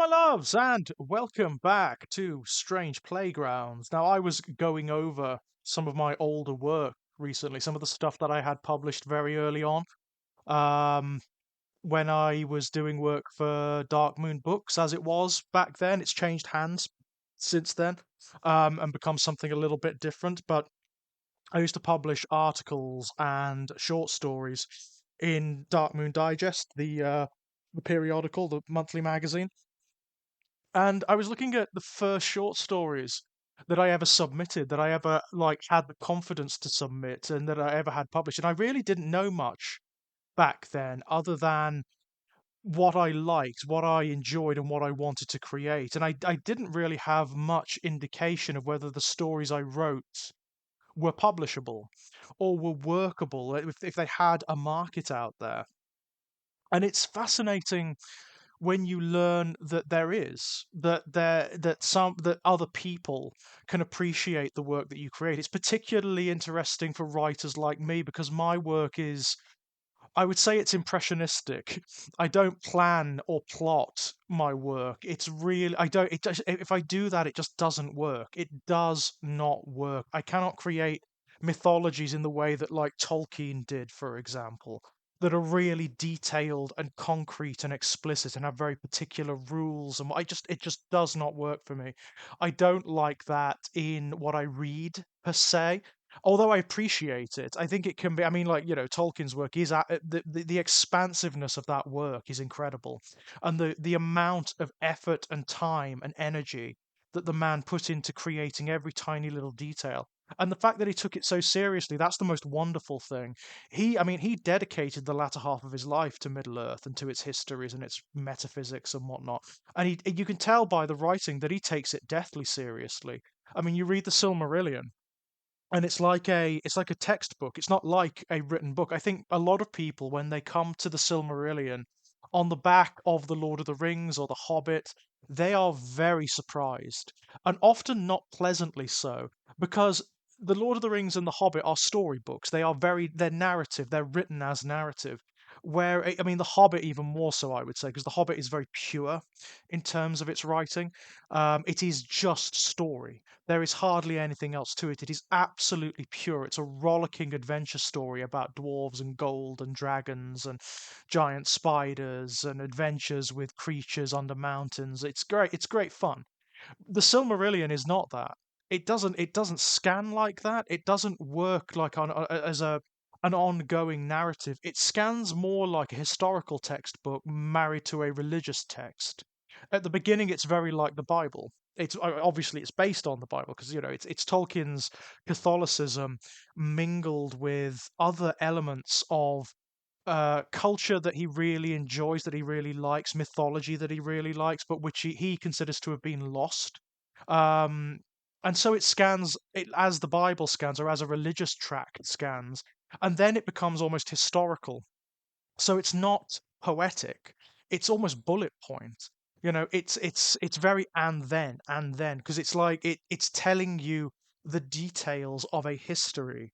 my loves, and welcome back to Strange Playgrounds. Now, I was going over some of my older work recently, some of the stuff that I had published very early on, um, when I was doing work for Dark Moon Books, as it was back then. It's changed hands since then, and become something a little bit different. But I used to publish articles and short stories in Dark Moon Digest, the periodical, the monthly magazine. And I was looking at the first short stories that I ever submitted, that I ever had the confidence to submit, and that I ever had published. And I really didn't know much back then, other than what I liked, what I enjoyed, and what I wanted to create. And I didn't really have much indication of whether the stories I wrote were publishable or were workable, if they had a market out there. And it's fascinating when you learn that that other people can appreciate the work that you create. It's particularly interesting for writers like me because my work is, I would say, it's impressionistic. I don't plan or plot my work. It's really, I don't, it just, if I do that, it just doesn't work. It does not work. I cannot create mythologies in the way that like Tolkien did, for example, that are really detailed and concrete and explicit and have very particular rules. And it just does not work for me. I don't like that in what I read per se, although I appreciate it. I think it can be. I mean, Tolkien's work is the expansiveness of that work is incredible, and the amount of effort and time and energy that the man put into creating every tiny little detail. And the fact that he took it so seriously, that's the most wonderful thing. I mean, he dedicated the latter half of his life to Middle Earth and to its histories and its metaphysics and whatnot. And you can tell by the writing that he takes it deathly seriously. I mean, you read the Silmarillion, and it's like a textbook. It's not like a written book. I think a lot of people, when they come to the Silmarillion on the back of the Lord of the Rings or the Hobbit, they are very surprised, and often not pleasantly so, because the Lord of the Rings and the Hobbit are storybooks. They're narrative. They're written as narrative. Where I mean, the Hobbit even more so, I would say, because the Hobbit is very pure in terms of its writing. It is just story. There is hardly anything else to it. It is absolutely pure. It's a rollicking adventure story about dwarves and gold and dragons and giant spiders and adventures with creatures under mountains. It's great. It's great fun. The Silmarillion is not that. It doesn't scan like that. It doesn't work like as an ongoing narrative. It scans more like a historical textbook married to a religious text. At the beginning, it's very like the Bible. It's obviously it's based on the Bible because it's Tolkien's Catholicism mingled with other elements of culture that he really enjoys, that he really likes, mythology that he really likes, but which he considers to have been lost. Um, and so it scans it as the Bible scans, or as a religious tract scans, and then it becomes almost historical. So it's not poetic. It's almost bullet point. It's very and then because it's like it's telling you the details of a history,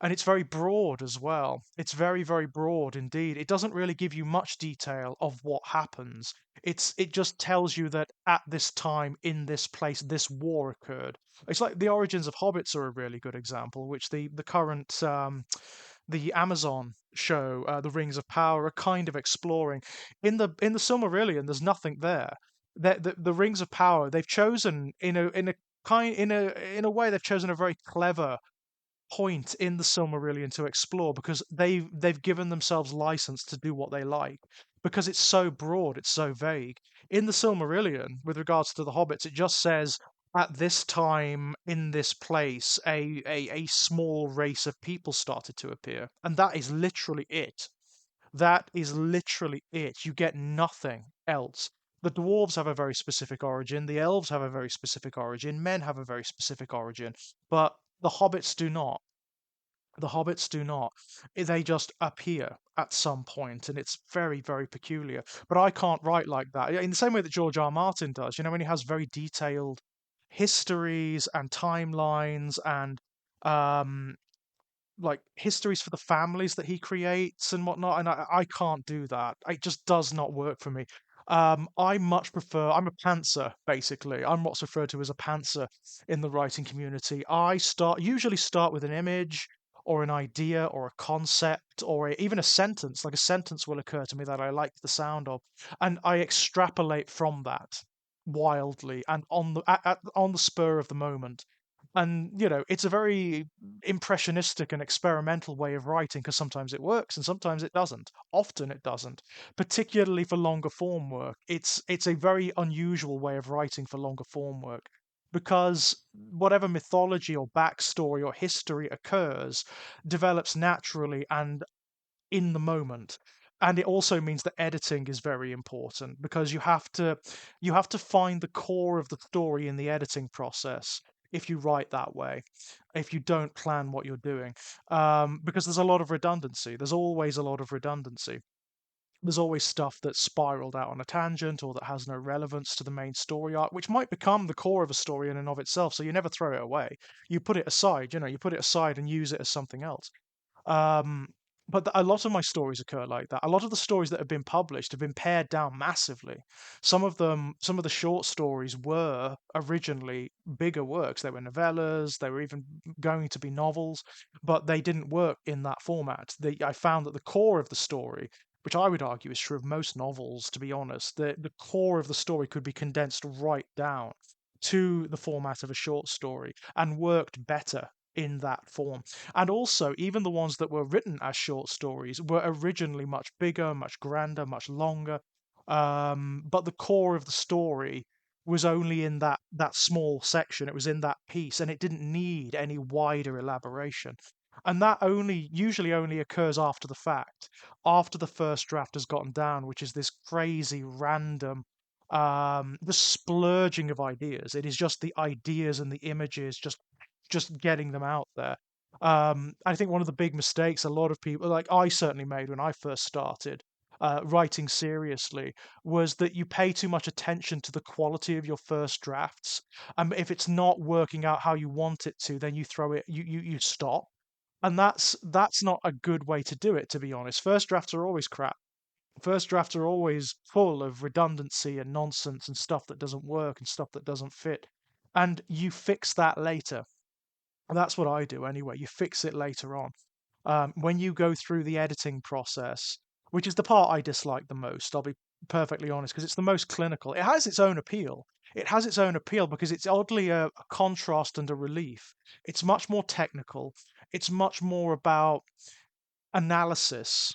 and it's very broad as well. It's very, very broad indeed. It doesn't really give you much detail of what happens. It just tells you that at this time in this place this war occurred. It's like the origins of hobbits are a really good example, which the current the Amazon show, The Rings of Power, are kind of exploring. In the Silmarillion, there's nothing there. The Rings of Power, they've chosen in a way they've chosen a very clever point in the Silmarillion to explore, because they've given themselves license to do what they like, because it's so broad, it's so vague. In the Silmarillion, with regards to the hobbits, it just says at this time in this place a small race of people started to appear, and that is literally it. That is literally it. You get nothing else. The dwarves have a very specific origin, the elves have a very specific origin, men have a very specific origin, but the hobbits do not. The hobbits do not. They just appear at some point, and it's very, very peculiar. But I can't write like that. In the same way that George R. R. Martin does, when he has very detailed histories and timelines and um, like histories for the families that he creates and whatnot. And I can't do that. It just does not work for me. I much prefer. I'm a pantser, basically. I'm what's referred to as a pantser in the writing community. I usually start with an image or an idea or a concept or even a sentence. Like a sentence will occur to me that I like the sound of, and I extrapolate from that wildly and on the spur of the moment. And it's a very impressionistic and experimental way of writing because sometimes it works and sometimes it doesn't. Often it doesn't, particularly for longer form work. It's a very unusual way of writing for longer form work because whatever mythology or backstory or history occurs develops naturally and in the moment. And it also means that editing is very important because you have to find the core of the story in the editing process if you write that way, if you don't plan what you're doing, because there's a lot of redundancy. There's always a lot of redundancy. There's always stuff that's spiraled out on a tangent or that has no relevance to the main story arc, which might become the core of a story in and of itself. So you never throw it away. You put it aside, you put it aside and use it as something else. Um, but a lot of my stories occur like that. A lot of the stories that have been published have been pared down massively. Some of the short stories were originally bigger works. They were novellas. They were even going to be novels, but they didn't work in that format. I found that the core of the story, which I would argue is true of most novels, to be honest, the core of the story could be condensed right down to the format of a short story and worked better in that form. And also, even the ones that were written as short stories were originally much bigger, much grander, much longer. But the core of the story was only in that small section. It was in that piece, and it didn't need any wider elaboration. And that only usually only occurs after the fact, after the first draft has gotten down, which is this crazy random the splurging of ideas. It is just the ideas and the images just getting them out there. I think one of the big mistakes a lot of people, like I certainly made when I first started writing seriously, was that you pay too much attention to the quality of your first drafts. If it's not working out how you want it to, then you throw it, you stop, and that's not a good way to do it. To be honest, first drafts are always crap. First drafts are always full of redundancy and nonsense and stuff that doesn't work and stuff that doesn't fit, and you fix that later. That's what I do anyway. You fix it later on. When you go through the editing process, which is the part I dislike the most, I'll be perfectly honest, because it's the most clinical. It has its own appeal. It has its own appeal because it's oddly a contrast and a relief. It's much more technical. It's much more about analysis,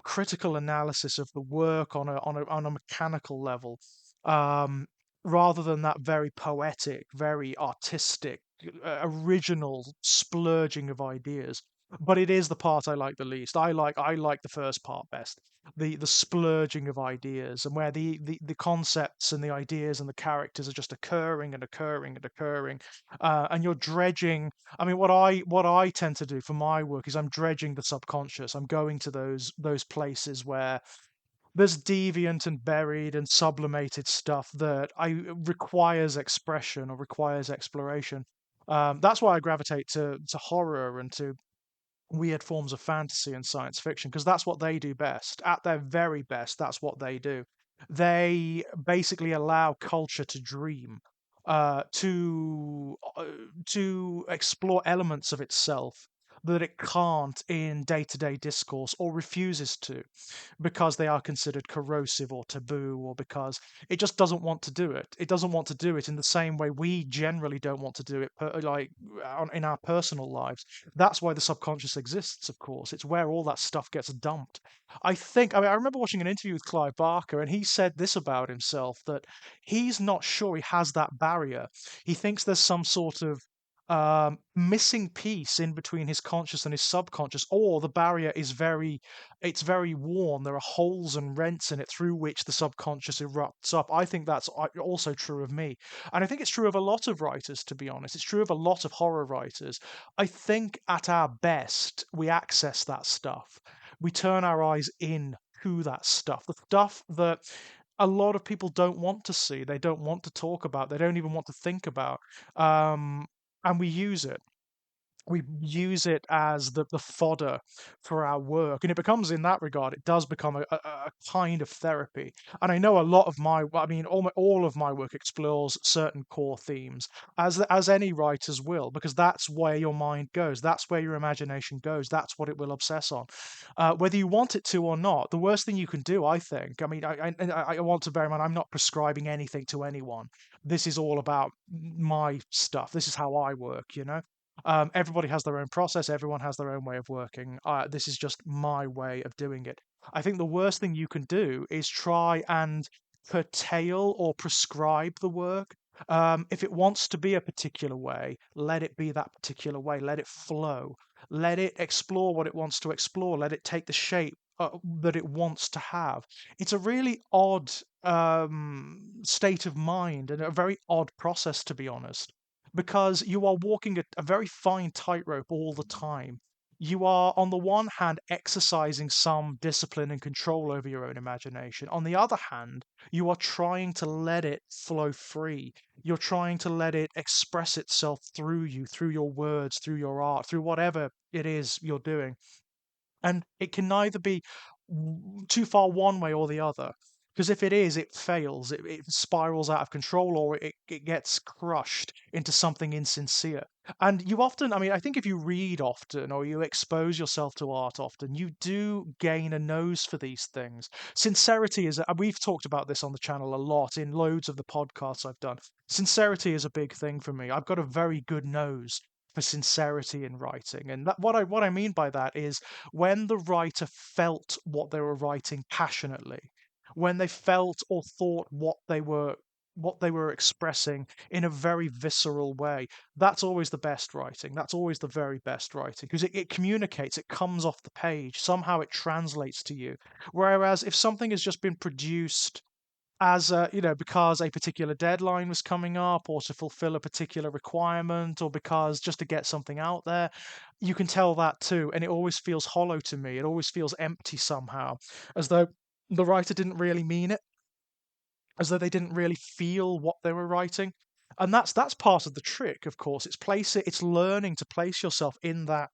critical analysis of the work on a mechanical level, um, rather than that very poetic, very artistic, original splurging of ideas. But it is the part I like the least. I like the first part best. The splurging of ideas and where the concepts and the ideas and the characters are just occurring and occurring and occurring, and you're dredging. I mean, what I tend to do for my work is I'm dredging the subconscious. I'm going to those places where there's deviant and buried and sublimated stuff that I requires expression or requires exploration. That's why I gravitate to horror and to weird forms of fantasy and science fiction because that's what they do best. At their very best, that's what they do. They basically allow culture to dream, to explore elements of itself that it can't in day-to-day discourse or refuses to because they are considered corrosive or taboo or because it just doesn't want to do it. It doesn't want to do it in the same way we generally don't want to do it, in our personal lives. That's why the subconscious exists, of course. It's where all that stuff gets dumped. I remember watching an interview with Clive Barker, and he said this about himself that he's not sure he has that barrier. He thinks there's some sort of missing piece in between his conscious and his subconscious, or the barrier is very worn. There are holes and rents in it through which the subconscious erupts up. I think that's also true of me. And I think it's true of a lot of writers, to be honest. It's true of a lot of horror writers. I think at our best, we access that stuff. We turn our eyes in to that stuff, the stuff that a lot of people don't want to see, they don't want to talk about, they don't even want to think about. Um, and we use it. we use it as the fodder for our work, and it becomes, in that regard, it does become a kind of therapy. And I know a lot of my, I mean, all of my work explores certain core themes, as any writers will, because that's where your mind goes, that's where your imagination goes, that's what it will obsess on, whether you want it to or not. The worst thing you can do, I think, I mean, I want to bear in mind, I'm not prescribing anything to anyone. This is all about my stuff. This is how I work, you know. Everybody has their own process. Everyone has their own way of working. This is just my way of doing it. I think the worst thing you can do is try and curtail or prescribe the work. If it wants to be a particular way, let it be that particular way. Let it flow. Let it explore what it wants to explore. Let it take the shape that it wants to have. It's a really odd state of mind and a very odd process, to be honest, because you are walking a very fine tightrope all the time. You are, on the one hand, exercising some discipline and control over your own imagination. On the other hand, you are trying to let it flow free. You're trying to let it express itself through you, through your words, through your art, through whatever it is you're doing. And it can neither be too far one way or the other. Because if it is, it fails, it spirals out of control, or it gets crushed into something insincere. And you often, I mean, I think if you read often or you expose yourself to art often, you do gain a nose for these things. Sincerity is, we've talked about this on the channel a lot in loads of the podcasts I've done. Sincerity is a big thing for me. I've got a very good nose for sincerity in writing. And what I mean by that is when the writer felt what they were writing passionately, when they felt or thought what they were expressing in a very visceral way, that's always the best writing. That's always the very best writing, because it communicates, it comes off the page, somehow it translates to you. Whereas if something has just been produced as because a particular deadline was coming up, or to fulfill a particular requirement, or because just to get something out there, you can tell that too, and it always feels hollow to me. It always feels empty somehow, as though the writer didn't really mean it, as though they didn't really feel what they were writing. And that's part of the trick, of course. It's learning to place yourself in that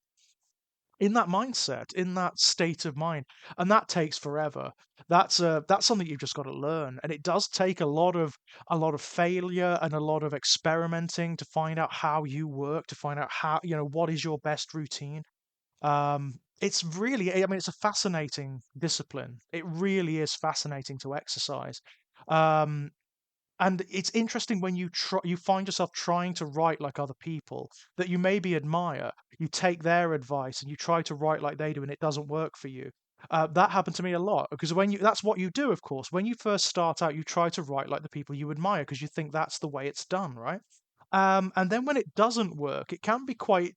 mindset, in that state of mind, and that takes forever. That's something you've just got to learn, and it does take a lot of failure and a lot of experimenting to find out how you work, to find out how, what is your best routine. It's really, I mean, it's a fascinating discipline. It really is fascinating to exercise. Um, and it's interesting when you find yourself trying to write like other people that you maybe admire. You take their advice and you try to write like they do, and it doesn't work for you. That happened to me a lot, because that's what you do, of course. When you first start out, you try to write like the people you admire because you think that's the way it's done, right? And then when it doesn't work, it can be quite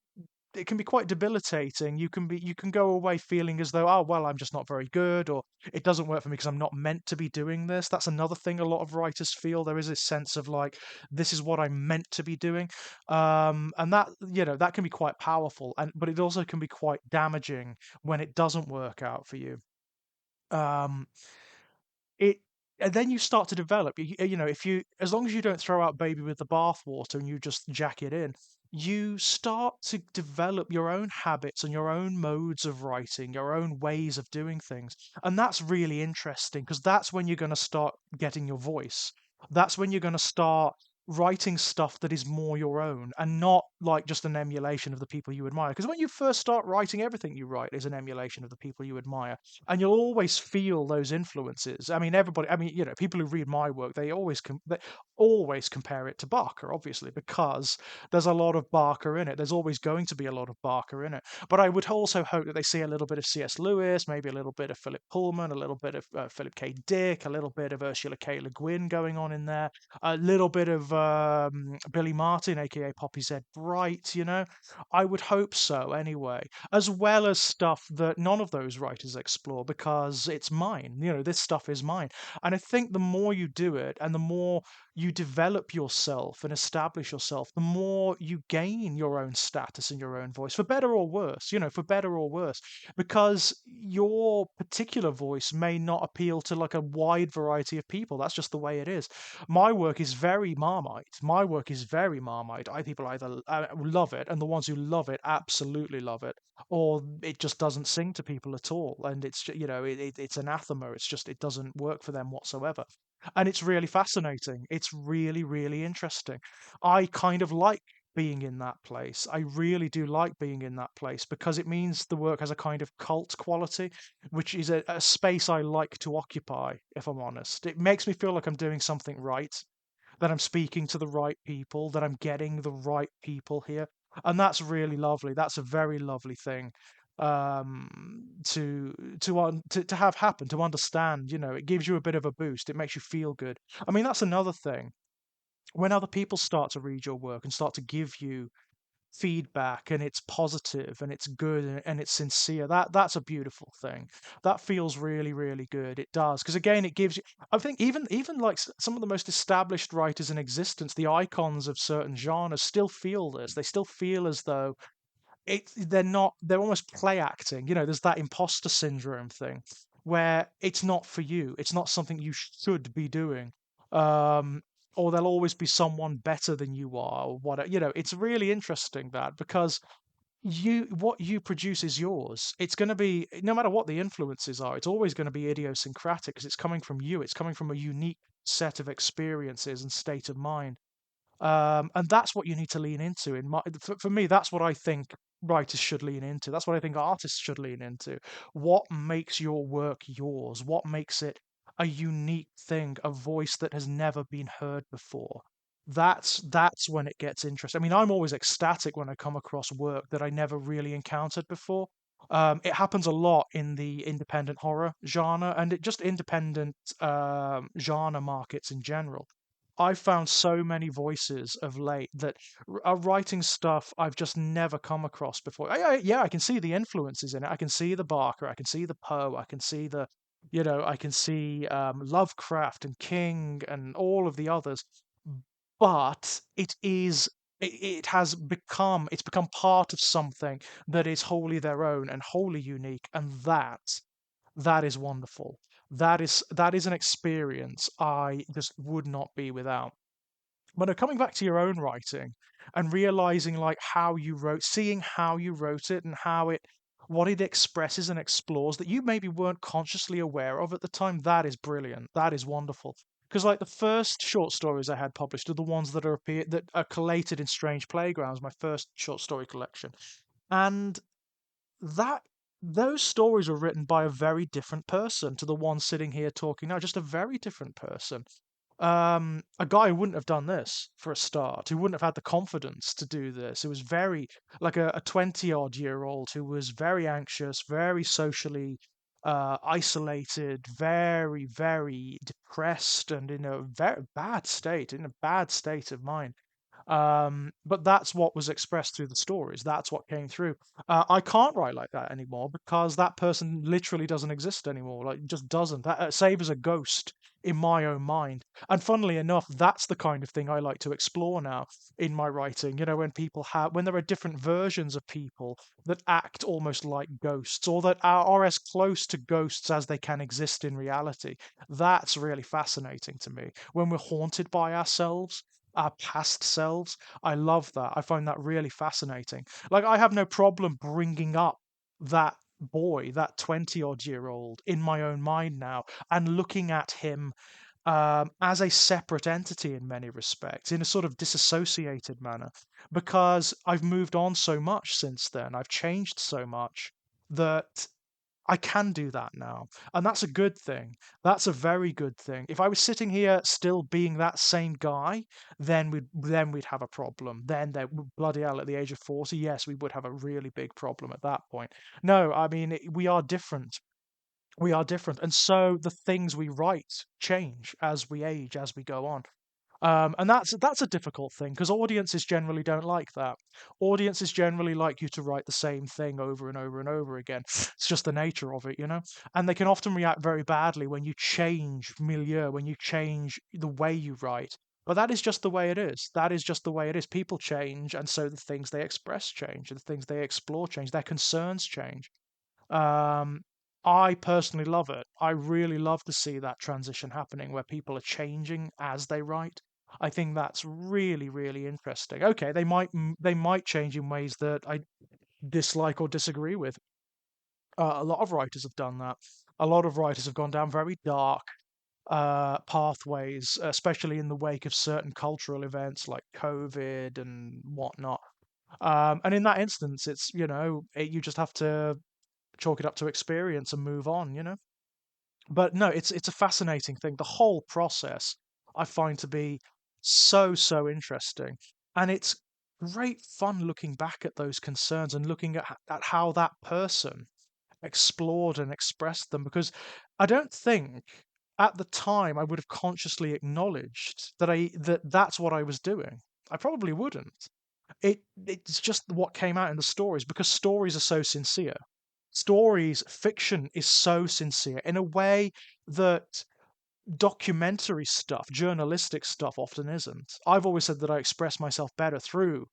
debilitating. You can go away feeling as though, oh well, I'm just not very good, or it doesn't work for me because I'm not meant to be doing this. That's another thing a lot of writers feel. There is a sense of like, this is what I'm meant to be doing, and that can be quite powerful, but it also can be quite damaging when it doesn't work out for you. Um, it and then you start to develop. If you, as long as you don't throw out baby with the bathwater and you just jack it in, you start to develop your own habits and your own modes of writing, your own ways of doing things. And that's really interesting, because that's when you're going to start getting your voice. That's when you're going to start writing stuff that is more your own and not like just an emulation of the people you admire. Because when you first start writing, everything you write is an emulation of the people you admire, and you'll always feel those influences. I mean, everybody. I mean, people who read my work, they always compare it to Barker, obviously, because there's a lot of Barker in it. There's always going to be a lot of Barker in it. But I would also hope that they see a little bit of C.S. Lewis, maybe a little bit of Philip Pullman, a little bit of Philip K. Dick, a little bit of Ursula K. Le Guin going on in there, a little bit of Billy Martin, aka Poppy Z. Bright. I would hope so anyway, as well as stuff that none of those writers explore, because it's mine. This stuff is mine. And I think the more you do it, and the more you develop yourself and establish yourself, the more you gain your own status and your own voice, for better or worse, for better or worse, because your particular voice may not appeal to like a wide variety of people. That's just the way it is. My work is very Marmite. My work is very Marmite. People either love it, and the ones who love it absolutely love it, or it just doesn't sing to people at all, and it's anathema. It's just it doesn't work for them whatsoever. And it's really fascinating. It's really, really interesting. I kind of like being in that place. I really do like being in that place because it means the work has a kind of cult quality, which is a space I like to occupy, if I'm honest. It makes me feel like I'm doing something right, that I'm speaking to the right people, that I'm getting the right people here. And that's really lovely. That's a very lovely thing to have happen, to understand. It gives you a bit of a boost. It makes you feel good. I mean, that's another thing. When other people start to read your work and start to give you feedback, and it's positive and it's good, and it's sincere, that's a beautiful thing. That feels really, really good. It does, because again, it gives you, I think, even like some of the most established writers in existence, the icons of certain genres, still feel this. They still feel as though they're almost play acting. There's that imposter syndrome thing where it's not for you. It's not something you should be doing. Um, or there'll always be someone better than you are, or whatever. It's really interesting that, because what you produce is yours. It's going to be, no matter what the influences are, it's always going to be idiosyncratic because it's coming from you. It's coming from a unique set of experiences and state of mind. And that's what you need to lean into. For me, that's what I think writers should lean into. That's what I think artists should lean into. What makes your work yours? What makes it a unique thing, a voice that has never been heard before? That's when it gets interesting. I mean, I'm always ecstatic when I come across work that I never really encountered before. It happens a lot in the independent horror genre, and it just independent genre markets in general. I've found so many voices of late that are writing stuff I've just never come across before. Yeah, I can see the influences in it. I can see the Barker. I can see the Poe. I can see I can see Lovecraft and King and all of the others. But it's become part of something that is wholly their own and wholly unique, and that is wonderful. That is an experience I just would not be without. But coming back to your own writing and realizing like how you wrote, seeing how you wrote it and what it expresses and explores that you maybe weren't consciously aware of at the time, that is brilliant. That is wonderful. Because like the first short stories I had published are the ones that are collated in Strange Playgrounds, my first short story collection. And that those stories were written by a very different person to the one sitting here talking now, just a very different person. A guy who wouldn't have done this for a start, who wouldn't have had the confidence to do this. It was very like a 20-odd-year-old who was very anxious, very socially isolated, very, very depressed, and in a very bad state of mind. But that's what was expressed through the stories. That's what came through. I can't write like that anymore because that person literally doesn't exist anymore. Like, just doesn't. That save as a ghost in my own mind. And funnily enough, that's the kind of thing I like to explore now in my writing. When there are different versions of people that act almost like ghosts, or that are as close to ghosts as they can exist in reality. That's really fascinating to me. When we're haunted by ourselves, our past selves. I love that. I find that really fascinating. Like, I have no problem bringing up that boy, that 20-odd-year-old, in my own mind now, and looking at him as a separate entity in many respects, in a sort of disassociated manner, because I've moved on so much since then. I've changed so much that I can do that now, and that's a good thing. That's a very good thing. If I was sitting here still being that same guy, then we'd have a problem. Then there, bloody hell, at the age of 40, yes, we would have a really big problem at that point. No, I mean, we are different. We are different, and so the things we write change as we age, as we go on. And that's a difficult thing because audiences generally don't like that. Audiences generally like you to write the same thing over and over and over again. It's just the nature of it. And they can often react very badly when you change milieu, when you change the way you write. But that is just the way it is. That is just the way it is. People change, and so the things they express change, the things they explore change, their concerns change. Um, I personally love it. I really love to see that transition happening where people are changing as they write. I think that's really, really interesting. Okay, they might change in ways that I dislike or disagree with. A lot of writers have done that. A lot of writers have gone down very dark pathways, especially in the wake of certain cultural events like COVID and whatnot. And in that instance, it's you just have to chalk it up to experience and move on. But no, it's a fascinating thing. The whole process I find to be so interesting, and it's great fun looking back at those concerns and looking at how that person explored and expressed them, because I don't think at the time I would have consciously acknowledged that that's what I was doing. I probably wouldn't. It's just what came out in the stories, because stories are so sincere. Stories, fiction is so sincere in a way that documentary stuff, journalistic stuff often isn't. I've always said that I express myself better through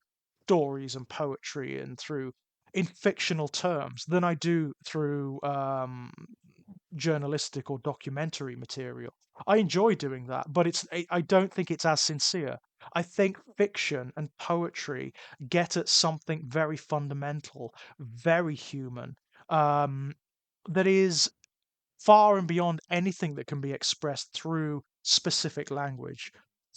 stories and poetry and through in fictional terms than I do through journalistic or documentary material. I enjoy doing that, but I don't think it's as sincere. I think fiction and poetry get at something very fundamental, very human, um, that is far and beyond anything that can be expressed through specific language.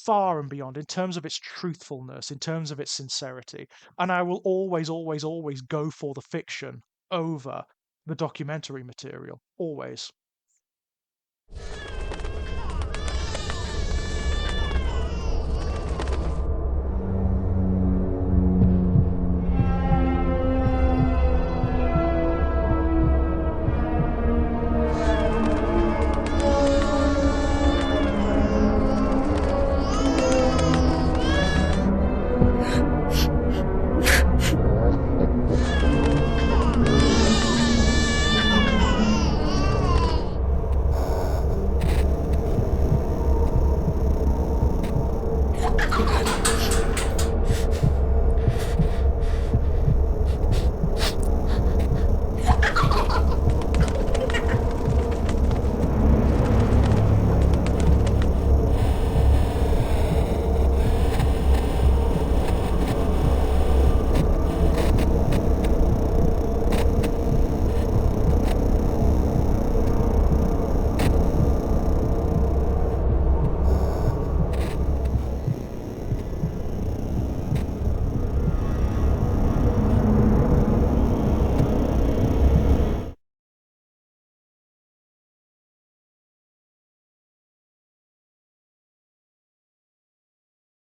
Far and beyond in terms of its truthfulness, in terms of its sincerity. And I will always go for the fiction over the documentary material. Always.